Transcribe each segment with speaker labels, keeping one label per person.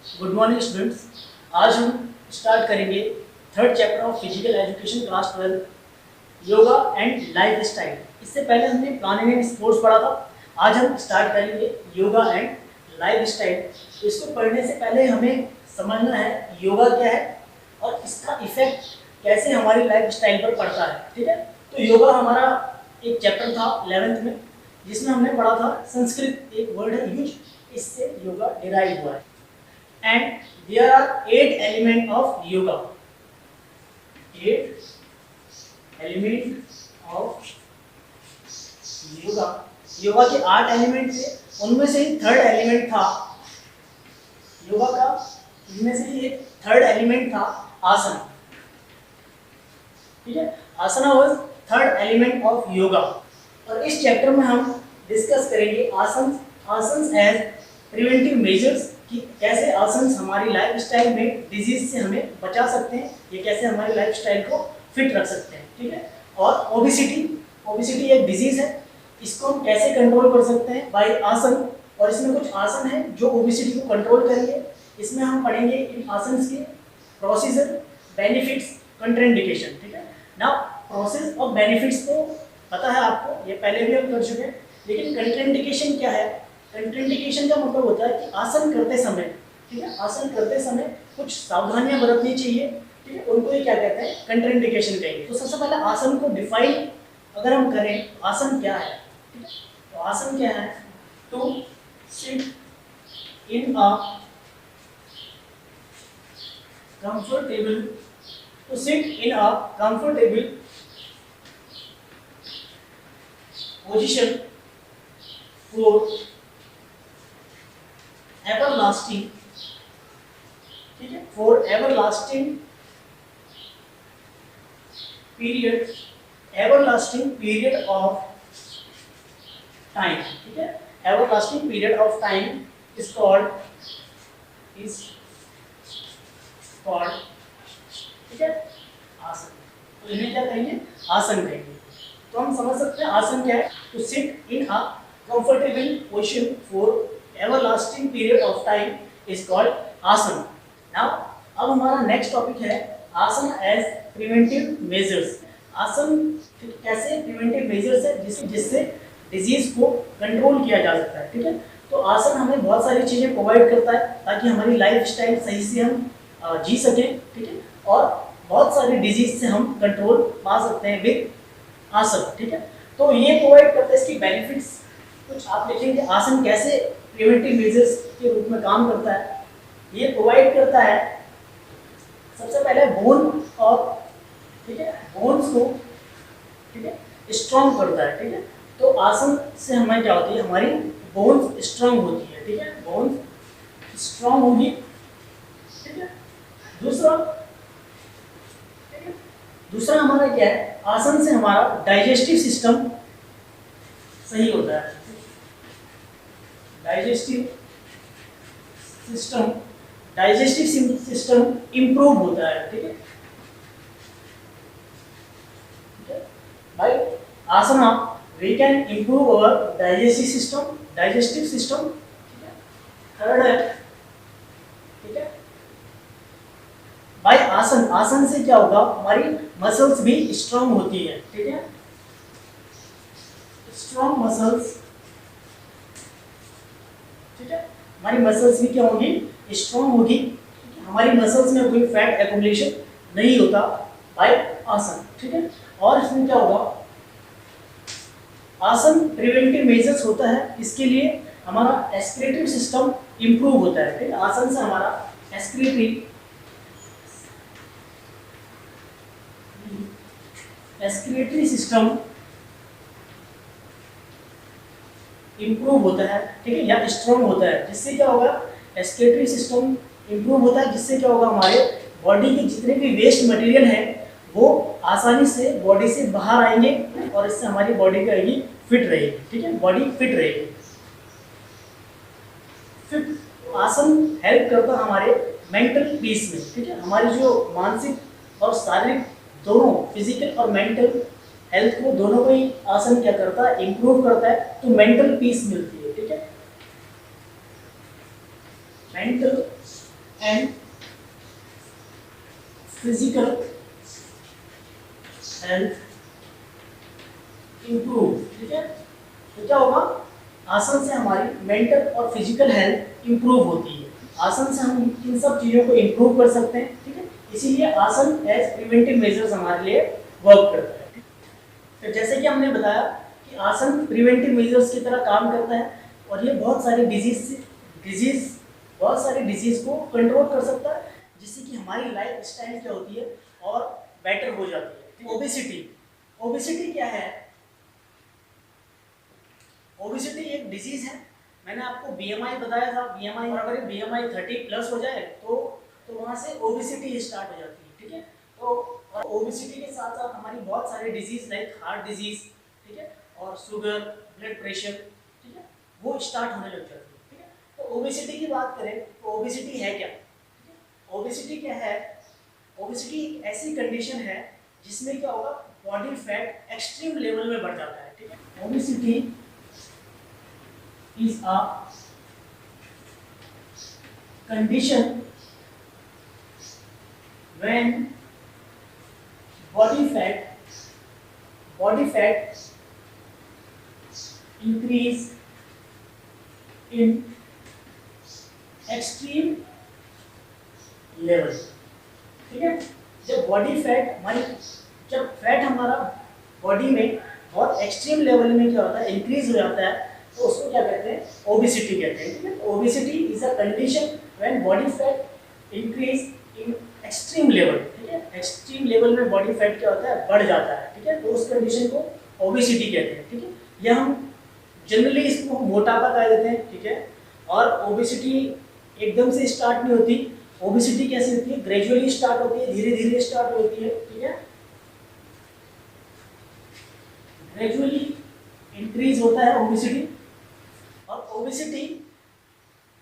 Speaker 1: Good morning students. आज हम start करेंगे third chapter of physical education class 12 yoga and life style. इससे पहले हमने प्लानिंग एंड स्पोर्ट्स पढ़ा था। आज हम स्टार्ट करेंगे योगा एंड लाइफ स्टाइल। तो इसको पढ़ने से पहले हमें समझना है योगा क्या है और इसका इफेक्ट कैसे हमारी लाइफ स्टाइल पर पड़ता है। ठीक है, तो योगा हमारा एक चैप्टर था 11th में, जिसमें हमने पढ़ा था संस्कृत एक वर्ड है यूज, इससे योगा डिराइव हुआ है। And there are 8 elements of yoga. 8 elements of yoga. Yoga के 8 एलिमेंट थे, उनमें से ही थर्ड एलिमेंट था योगा का, इनमें से ही एक थर्ड एलिमेंट था आसन। ठीक है, asana was third element of yoga. और इस चैप्टर में हम डिस्कस करेंगे आसन एज प्रिवेंटिव मेजर्स, कि कैसे आसन हमारी लाइफ स्टाइल में डिजीज से हमें बचा सकते हैं, ये कैसे हमारी लाइफ स्टाइल को फिट रख सकते हैं। ठीक है, और ओबिसिटी एक डिजीज है, इसको हम कैसे कंट्रोल कर सकते हैं बाय आसन। और इसमें कुछ आसन है जो ओबिसिटी को कंट्रोल करेंगे। इसमें हम पढ़ेंगे इन आसन के प्रोसीजर, बेनिफिट्स, कंट्राइंडिकेशन। ठीक है, ना प्रोसेस और बेनिफिट्स तो पता है आपको, ये पहले भी हम कर चुके हैं, लेकिन कंट्राइंडिकेशन क्या है? कंट्राइंडिकेशन का मतलब होता है कि आसन करते समय, ठीक है, आसन करते समय कुछ सावधानियां बरतनी चाहिए। ठीक है, उनको ही क्या कहते हैं? कंट्राइंडिकेशन कहेंगे। तो सबसे पहले आसन को डिफाइन अगर हम करें, आसन क्या है? ठीक है, तो आसन क्या है? To sit in a comfortable, to sit in a comfortable position for everlasting, ठीक है, for everlasting period of time। ठीक है, everlasting period of time is called ठीक है आसन। तो इन्हें क्या कहेंगे? आसन कहेंगे। तो हम समझ सकते हैं आसन क्या है। To sit in a comfortable position for everlasting period of time is called आसन। Now अब हमारा नेक्स्ट टॉपिक है आसन एज प्रिवेंटिव मेजर्स। आसन कैसे प्रिवेंटिव मेजर्स है जिससे डिजीज को कंट्रोल किया जा सकता है। ठीक है, तो आसन हमें बहुत सारी चीजें प्रोवाइड करता है ताकि हमारी लाइफ स्टाइल सही से हम जी सकें। ठीक है, और बहुत सारी डिजीज से हम कंट्रोल पा सकते हैं विद आसन। ठीक है, तो ये प्रोवाइड करता है। इसकी बेनिफिट्स कुछ आप लिखेंगे, आसन कैसे प्रिवेंटिव मेजर्स के रूप में काम करता है। ये प्रोवाइड करता है सबसे पहले बोन और, ठीक है, बोन्स को, ठीक है, स्ट्रॉन्ग करता है। ठीक है, तो आसन से हमें क्या होती है? हमारी बोन्स स्ट्रॉन्ग होती है। ठीक है, बोन्स स्ट्रॉन्ग होगी। ठीक है, दूसरा हमारा क्या है? आसन से हमारा डाइजेस्टिव सिस्टम सही होता है। डाइजेस्टिव सिस्टम इंप्रूव होता है। ठीक है, भाई asana we can improve our digestive system. ठीक है, थर्ड है, ठीक है, भाई आसन से क्या होगा? हमारी मसल्स भी स्ट्रांग होती है। ठीक है, स्ट्रांग मसल्स, ठीक है, हमारी मसल्स भी क्या होगी? स्ट्रांग होगी। हमारी मसल्स में कोई फैट एक्युमुलेशन नहीं होता बाय आसन। ठीक है, और इसमें क्या होगा? आसन प्रिवेंटिव मेजर्स होता है, इसके लिए हमारा एक्सक्रीटिव सिस्टम इंप्रूव होता है। ठीक है, आसन से हमारा एक्सक्रीटरी सिस्टम इंप्रूव होता है। ठीक है, या स्ट्रॉन्ग होता है, जिससे क्या होगा? एक्सक्रीटरी सिस्टम इंप्रूव होता है, जिससे क्या होगा? हमारे बॉडी के जितने भी वेस्ट मटेरियल हैं वो आसानी से बॉडी से बाहर आएंगे और इससे हमारी बॉडी क्या रहेगी? फिट रहेगी। ठीक है, बॉडी फिट रहेगी। फिर आसन हेल्प करता है हमारे मेंटल पीस में। ठीक है, हमारी जो मानसिक और शारीरिक दोनों, फिजिकल और मेंटल हेल्थ को, दोनों को ही आसन क्या करता है? इंप्रूव करता है, तो मेंटल पीस मिलती है। ठीक है, mental and physical health improve. ठीक है, तो क्या होगा, आसन से हमारी मेंटल और फिजिकल हेल्थ इम्प्रूव होती है। आसन से हम इन सब चीज़ों को इम्प्रूव कर सकते हैं। ठीक है, इसीलिए आसन एज प्रिवेंटिव मेजर्स हमारे लिए वर्क करता है। तो जैसे कि हमने बताया कि आसन प्रिवेंटिव मेजर्स की तरह काम करता है और ये बहुत सारी डिजीज को कंट्रोल कर सकता है, जिससे कि हमारी लाइफ स्टाइल क्या होती है और बेटर हो जाती है। ओबेसिटी क्या है? ओबेसिटी एक डिजीज है। मैंने आपको बीएमआई बताया था, बीएमआई, और अगर बीएमआई 30 प्लस हो जाए तो वहाँ से ओबेसिटी स्टार्ट हो जाती है। ठीक है, तो ओबेसिटी के साथ साथ हमारी बहुत सारे डिजीज लाइक हार्ट डिजीज, ठीक है, और शुगर, ब्लड प्रेशर, ठीक है, वो स्टार्ट होने लग जाती है। ठीक है, तो ओबेसिटी की बात करें तो ओबेसिटी है क्या? ओबेसिटी क्या है? ओबेसिटी एक ऐसी कंडीशन है जिसमें क्या होगा, बॉडी फैट एक्सट्रीम लेवल में बढ़ जाता है। ठीक है, obesity is a condition when body fat increase in extreme level। ठीक है, जब फैट हमारा बॉडी में बहुत एक्सट्रीम लेवल में क्या होता है, इंक्रीज हो जाता है, तो उसको क्या कहते हैं, ओबेसिटी कहते हैं। ठीक है, obesity is a condition when body fat increase in extreme level. ठीक है, एक्सट्रीम लेवल में बॉडी फैट क्या होता है, बढ़ जाता है। ठीक है, तो उस कंडीशन को ओबेसिटी कहते हैं। ठीक है, या हम जनरली इसको मोटापा कह देते हैं। ठीक है, और ओबेसिटी एकदम से स्टार्ट नहीं होती। ओबेसिटी कैसी होती है, ग्रेजुअली स्टार्ट होती है, धीरे धीरे स्टार्ट होती है। ठीक है, ग्रेजुअली इंक्रीज होता है ओबेसिटी। और ओबेसिटी,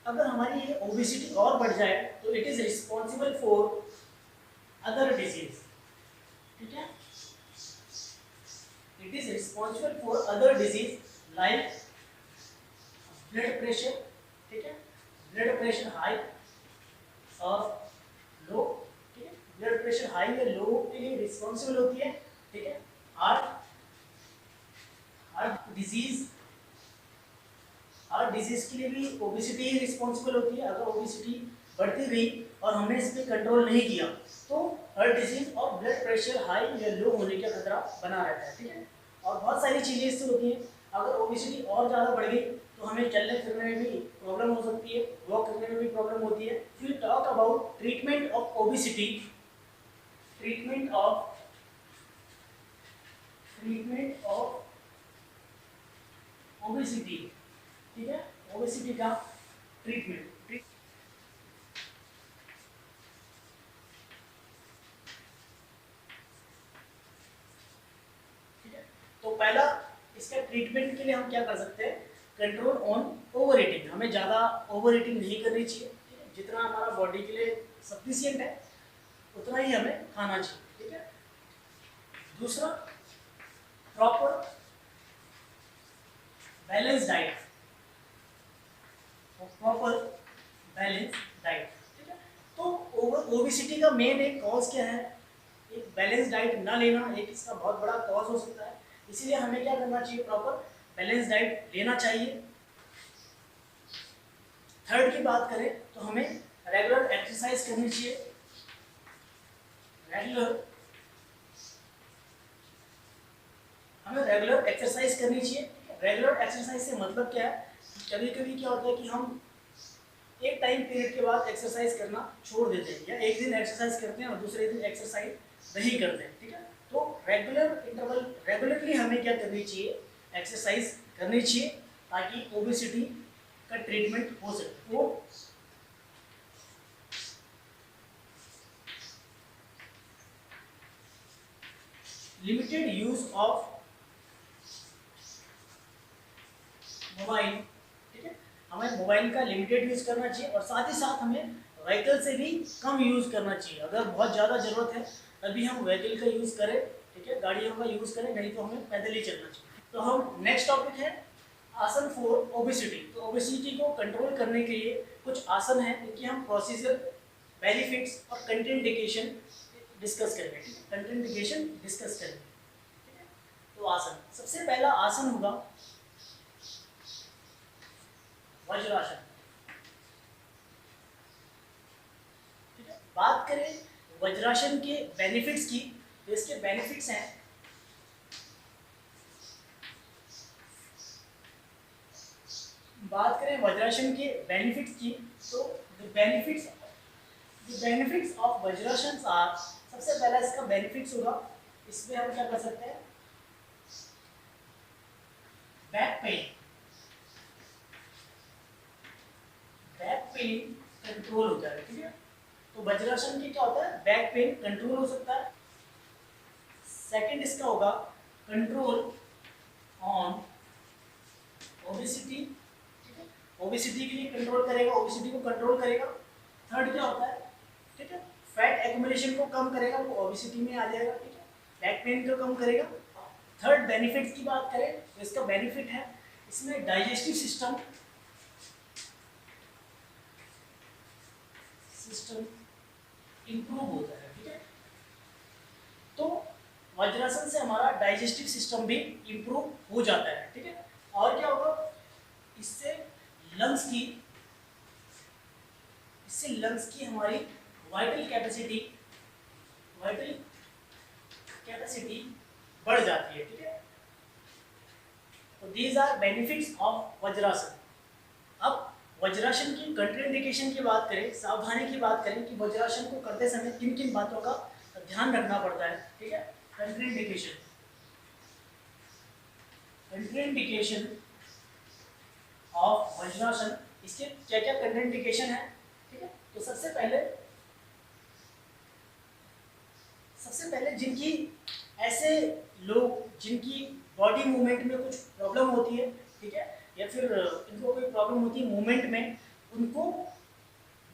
Speaker 1: अगर हमारी ये ओबेसिटी और बढ़ जाए तो it is responsible for other disease. ठीक है, it is responsible for other disease like blood pressure. ठीक है, ब्लड प्रेशर हाई और लो। ठीक है, ब्लड प्रेशर हाई या लो के लिए रिस्पॉन्सिबल होती है। ठीक है, हार्ट डिजीज के लिए भी ओबेसिटी ही रिस्पॉन्सिबल होती है। अगर ओबेसिटी बढ़ती गई और हमने इस पर कंट्रोल नहीं किया तो हार्ट डिजीज और ब्लड प्रेशर हाई या लो होने का खतरा बना रहता है। ठीक है, और बहुत सारी चीज़ें इससे होती हैं। अगर ओबेसिटी और ज़्यादा बढ़ गई तो हमें चलने फिरने में भी प्रॉब्लम हो सकती है, वॉक करने में भी प्रॉब्लम होती है। If you talk about treatment of obesity, treatment of obesity, ठीक है, ओबेसिटी का ट्रीटमेंट। ठीक है, तो पहला इसका ट्रीटमेंट के लिए हम क्या कर सकते हैं, कंट्रोल ऑन ओवर ईटिंग। हमें ज़्यादा ओवर ईटिंग नहीं करनी चाहिए। ठीक है, जितना हमारा बॉडी के लिए सफिशिएंट है उतना ही हमें खाना चाहिए। ठीक है, दूसरा, proper balance diet, proper balance diet. ठीक है, तो ओबेसिटी का मेन एक कॉज क्या है, एक बैलेंस डाइट ना लेना एक इसका बहुत बड़ा कॉज हो सकता है। इसीलिए हमें क्या करना चाहिए, प्रॉपर बैलेंस डाइट लेना चाहिए। थर्ड की बात करें तो हमें रेगुलर एक्सरसाइज करनी चाहिए। रेगुलर एक्सरसाइज करनी चाहिए। रेगुलर एक्सरसाइज से मतलब क्या है, कभी कभी क्या होता है कि हम एक टाइम पीरियड के बाद एक्सरसाइज करना छोड़ देते हैं, या एक दिन एक्सरसाइज करते हैं और दूसरे दिन एक्सरसाइज नहीं करते हैं। ठीक है, तो रेगुलरली हमें क्या करनी चाहिए, एक्सरसाइज करनी चाहिए ताकि ओबेसिटी का ट्रीटमेंट हो सके। तो लिमिटेड यूज ऑफ मोबाइल। ठीक है, हमें मोबाइल का लिमिटेड यूज करना चाहिए और साथ ही साथ हमें व्हीकल से भी कम यूज करना चाहिए। अगर बहुत ज़्यादा ज़रूरत है तभी हम व्हीकल का यूज़ करें। ठीक है, गाड़ियों का यूज़ करें, नहीं तो हमें पैदल ही चलना चाहिए। तो हम नेक्स्ट टॉपिक है आसन फॉर ओबेसिटी। तो ओबेसिटी को कंट्रोल करने के लिए कुछ आसन है, इनकी हम प्रोसीजर बेनिफिट्स और कंट्राइंडिकेशन डिस्कस करेंगे, ठीक है, कंट्राइंडिकेशन डिस्कस करेंगे, ठीक है। तो आसन, सबसे पहला आसन होगा वज्रासन, ठीक है। बात करें वज्रासन के बेनिफिट्स की, तो इसके बेनिफिट्स हैं, बात करें वज्रासन के बेनिफिट्स की, तो the benefits of Vajrasana are, सबसे पहला इसका बेनिफिट्स होगा, इसमें हम क्या कर सकते हैं, बैक पेन कंट्रोल होता है, ठीक है। तो वज्रासन की क्या होता है, बैक पेन कंट्रोल हो सकता है। सेकंड इसका होगा कंट्रोल ऑन ओबेसिटी, ठीक है, ओबेसिटी के लिए कंट्रोल करेगा, ओबेसिटी को कंट्रोल करेगा। थर्ड क्या होता है, ठीक है, फैट एक्यूमुलेशन को कम करेगा, वो ओबेसिटी में आ जाएगा, ठीक है, बैक पेन को कम करेगा। थर्ड बेनिफिट की बात करें तो इसका बेनिफिट है, इसमें डाइजेस्टिव सिस्टम इंप्रूव होता है, ठीक है। तो वज्रासन से हमारा डाइजेस्टिव सिस्टम भी इंप्रूव हो जाता है, ठीक है। और क्या होगा, इससे लंग्स की हमारी वाइटल कैपेसिटी बढ़ जाती है, ठीक है। तो these are benefits of Vajrasana. अब वज्रासन की कंट्राइंडिकेशन की बात करें, सावधानी की बात करें कि वज्रासन को करते समय किन किन बातों का ध्यान रखना पड़ता है, ठीक है। कंट्राइंडिकेशन ऑफ वज्रासन, इसके क्या क्या कंट्राइंडिकेशन है, ठीक है। तो सबसे पहले जिनकी ऐसे लोग जिनकी बॉडी मूवमेंट में कुछ प्रॉब्लम होती है, ठीक है, या फिर इनको कोई प्रॉब्लम होती है मूवमेंट में, उनको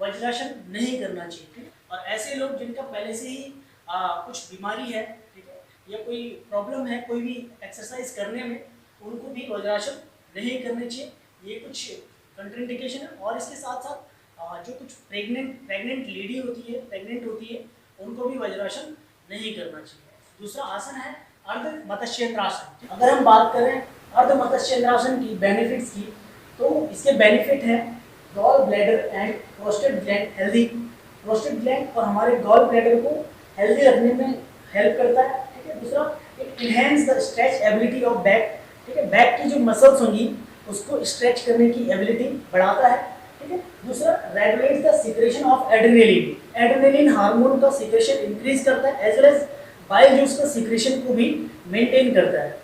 Speaker 1: वज्रासन नहीं करना चाहिए, ठीक है। और ऐसे लोग जिनका पहले से ही कुछ बीमारी है, ठीक है, या कोई प्रॉब्लम है कोई भी एक्सरसाइज करने में, उनको भी वज्रासन नहीं करने चाहिए। ये कुछ कंट्राइंडिकेशन है। और इसके साथ साथ जो कुछ प्रेग्नेंट लेडी होती है, प्रेग्नेंट होती है, उनको भी वज्रासन नहीं करना चाहिए। दूसरा आसन है अर्ध मत्स्येंद्रासन। अगर हम बात करें अर्ध मत्स्येंद्रासन की बेनिफिट्स की, तो इसके बेनिफिट है gall bladder and prostate gland healthy, prostate gland और हमारे गॉल ब्लैडर को हेल्दी रखने में हेल्प करता है, ठीक है। दूसरा, it enhance the stretch ability of back, ठीक है, बैक की जो मसल्स होंगी उसको स्ट्रेच करने की एबिलिटी बढ़ाता है, ठीक है। दूसरा, regulates the secretion of adrenaline, adrenaline hormone का सिक्रेशन इंक्रीज करता है, as well as bile juice का सिक्रेशन को भी मेंटेन करता है।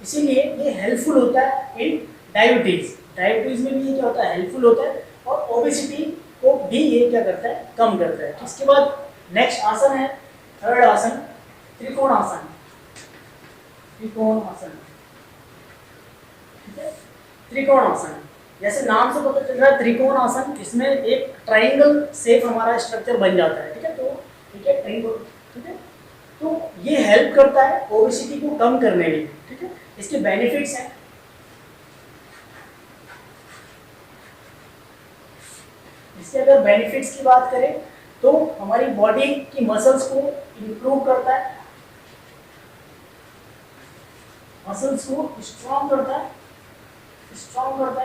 Speaker 1: इसीलिए ये हेल्पफुल होता है इन डायबिटीज में भी ये क्या होता है, हेल्पफुल होता है। और ओबेसिटी को भी ये क्या करता है, कम करता है। इसके बाद नेक्स्ट आसन है, थर्ड आसन, त्रिकोणासन, ठीक है। त्रिकोणासन, जैसे नाम से पता चल रहा है त्रिकोणासन, इसमें एक ट्रायंगल शेप हमारा स्ट्रक्चर बन जाता है, ठीक है। तो ठीक है, ट्रायंगल, ठीक है। तो ये हेल्प करता है ओबेसिटी को कम करने में, ठीक है। इसके बेनिफिट्स हैं, इसके अगर बेनिफिट्स की बात करें तो हमारी बॉडी की मसल्स को इंप्रूव करता है, मसल्स को स्ट्रॉन्ग करता है,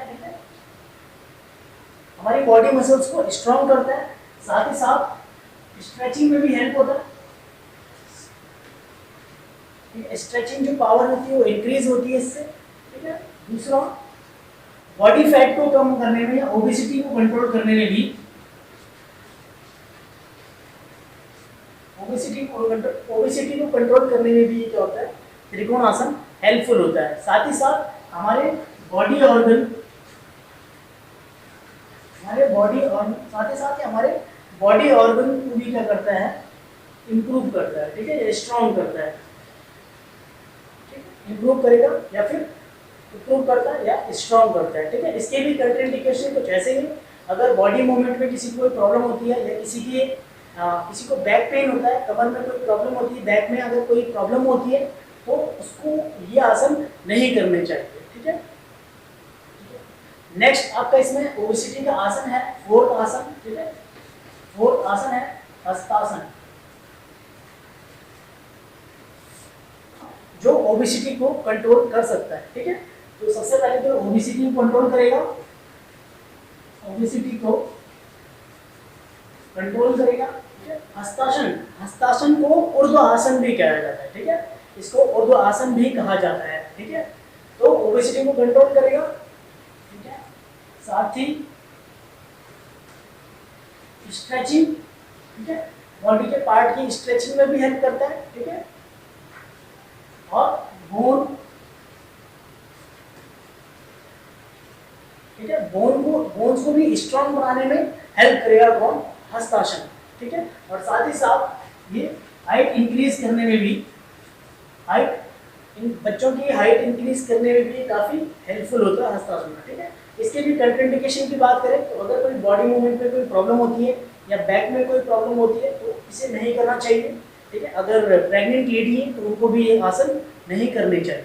Speaker 1: ठीक है। हमारी बॉडी मसल्स को स्ट्रॉन्ग करता है, साथ ही साथ स्ट्रेचिंग में भी हेल्प होता है। स्ट्रेचिंग जो पावर होती है वो इंक्रीज होती है इससे, ठीक है। दूसरा, बॉडी फैट को कम करने में या ओबेसिटी को कंट्रोल करने में भी, ओबेसिटी को कंट्रोल करने में भी क्या होता है, त्रिकोणासन हेल्पफुल होता है। साथ ही साथ हमारे बॉडी ऑर्गन को भी क्या करता है, इंप्रूव करता है, ठीक है, स्ट्रॉन्ग करता है, ठीक है। इंप्रूव करेगा या फिर इंप्रूव करता है या स्ट्रॉन्ग करता है, ठीक है। इसके भी कंट्राइंडिकेशन कुछ ऐसे ही, अगर बॉडी मूवमेंट में किसी को कोई प्रॉब्लम होती है या किसी को बैक पेन होता है, कमर में कोई प्रॉब्लम होती है, बैक में अगर कोई प्रॉब्लम होती है, तो उसको ये आसन नहीं करने चाहिए, ठीक है। नेक्स्ट आपका इसमें ओबेसिटी का आसन है, फोर्थ आसन, ठीक है। फोर्थ आसन है हस्तासन, जो ओबेसिटी को कंट्रोल कर सकता है। ठीक है, तो सबसे पहले तो ओबेसिटी को कंट्रोल करेगा, ओबेसिटी को कंट्रोल करेगा। ठीक है, हस्तासन, हस्तासन को ऊर्ध्व आसन भी कहा जाता है। ठीक है, इसको ऊर्ध्व आसन भी कहा जाता है। ठीक है, तो ओबेसिटी को कंट्रोल करेगा। ठीक है, साथ ही स्ट्रेचिंग, ठीक है, बॉडी के पार्ट की स्ट्रेचिंग में भी हेल्प करता है। ठीक है, और बोन, ठीक है, बोन्स को भी स्ट्रांग बनाने में हेल्प करेगा कौन, हस्तासन। ठीक है, और साथ ही साथ ये हाइट इंक्रीज करने में भी, हाइट इन बच्चों की हाइट इंक्रीज करने में भी काफी हेल्पफुल होता है हस्तासन। ठीक है, इसके भी कंट्राइंडिकेशन की बात करें तो अगर कोई बॉडी मूवमेंट में कोई प्रॉब्लम होती है या बैक में कोई प्रॉब्लम होती है तो इसे नहीं करना चाहिए। ठीक है, अगर प्रेग्नेंट लेडी है तो उनको भी ये आसन नहीं करने चाहिए।